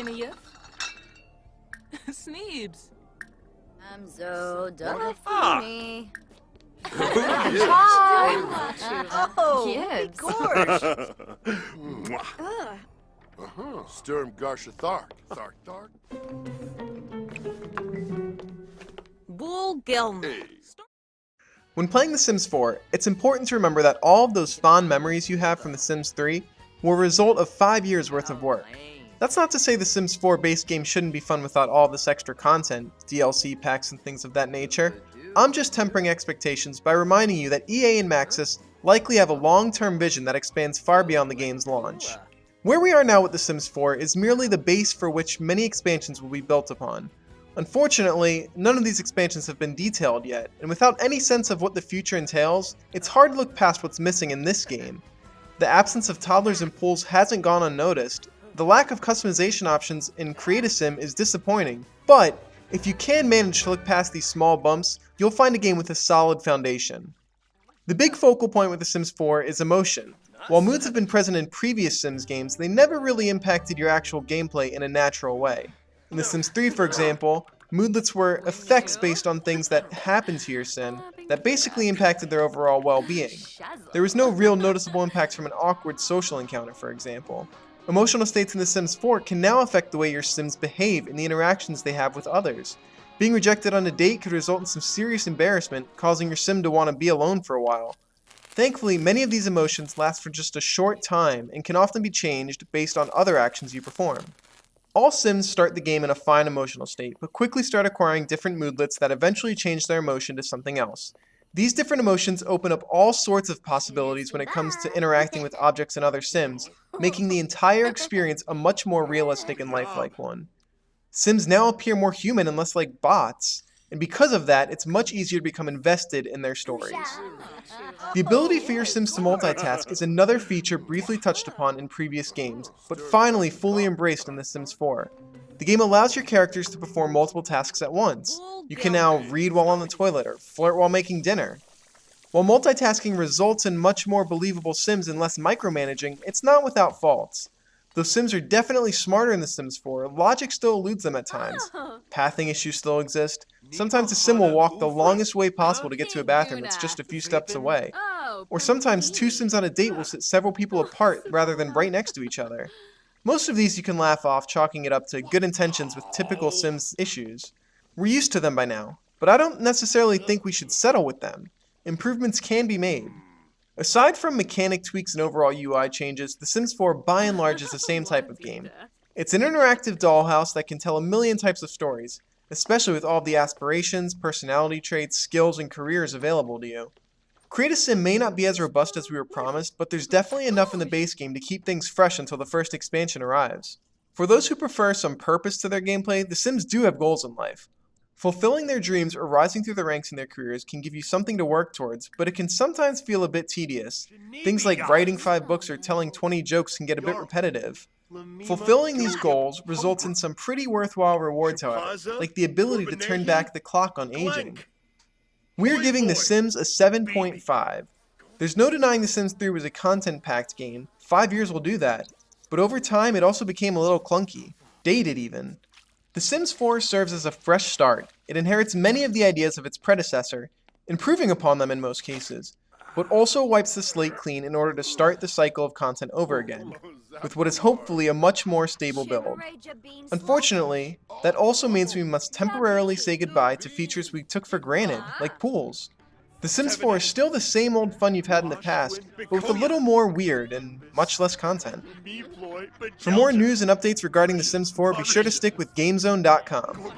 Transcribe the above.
Mia. Sneebs. I'm so done Ah. for me. Oh, Kids. gorge. Sturm Garsha Thark. Thark. Bull Gilm. Hey. When playing The Sims 4, it's important to remember that all of those fond memories you have from The Sims 3 were a result of 5 years worth of work. That's not to say The Sims 4 base game shouldn't be fun without all this extra content, DLC packs and things of that nature. I'm just tempering expectations by reminding you that EA and Maxis likely have a long-term vision that expands far beyond the game's launch. Where we are now with The Sims 4 is merely the base for which many expansions will be built upon. Unfortunately, none of these expansions have been detailed yet, and without any sense of what the future entails, it's hard to look past what's missing in this game. The absence of toddlers and pools hasn't gone unnoticed. The lack of customization options in Create a Sim is disappointing, but if you can manage to look past these small bumps, you'll find a game with a solid foundation. The big focal point with The Sims 4 is emotion. While moods have been present in previous Sims games, they never really impacted your actual gameplay in a natural way. In The Sims 3, for example, moodlets were effects based on things that happened to your sim that basically impacted their overall well-being. There was no real noticeable impacts from an awkward social encounter, for example. Emotional states in The Sims 4 can now affect the way your sims behave and the interactions they have with others. Being rejected on a date could result in some serious embarrassment, causing your sim to want to be alone for a while. Thankfully, many of these emotions last for just a short time and can often be changed based on other actions you perform. All Sims start the game in a fine emotional state, but quickly start acquiring different moodlets that eventually change their emotion to something else. These different emotions open up all sorts of possibilities when it comes to interacting with objects and other Sims, making the entire experience a much more realistic and lifelike one. Sims now appear more human and less like bots, and because of that, it's much easier to become invested in their stories. The ability for your Sims to multitask is another feature briefly touched upon in previous games, but finally fully embraced in The Sims 4. The game allows your characters to perform multiple tasks at once. You can now read while on the toilet or flirt while making dinner. While multitasking results in much more believable Sims and less micromanaging, it's not without faults. Though Sims are definitely smarter in The Sims 4, logic still eludes them at times. Pathing issues still exist. Sometimes a Sim will walk the longest way possible to get to a bathroom that's just a few steps away. Or sometimes two Sims on a date will sit several people apart rather than right next to each other. Most of these you can laugh off, chalking it up to good intentions with typical Sims issues. We're used to them by now, but I don't necessarily think we should settle with them. Improvements can be made. Aside from mechanic tweaks and overall UI changes, The Sims 4 by and large is the same type of game. It's an interactive dollhouse that can tell a million types of stories, especially with all the aspirations, personality traits, skills, and careers available to you. Create a Sim may not be as robust as we were promised, but there's definitely enough in the base game to keep things fresh until the first expansion arrives. For those who prefer some purpose to their gameplay, The Sims do have goals in life. Fulfilling their dreams or rising through the ranks in their careers can give you something to work towards, but it can sometimes feel a bit tedious. Things like writing 5 books or telling 20 jokes can get a bit repetitive. Fulfilling these goals results in some pretty worthwhile rewards, however, like the ability to turn back the clock on aging. We're giving The Sims a 7.5. There's no denying The Sims 3 was a content-packed game. 5 years will do that. But over time, it also became a little clunky. Dated, even. The Sims 4 serves as a fresh start. It inherits many of the ideas of its predecessor, improving upon them in most cases, but also wipes the slate clean in order to start the cycle of content over again, with what is hopefully a much more stable build. Unfortunately, that also means we must temporarily say goodbye to features we took for granted, like pools. The Sims 4 is still the same old fun you've had in the past, but with a little more weird and much less content. For more news and updates regarding The Sims 4, be sure to stick with GameZone.com.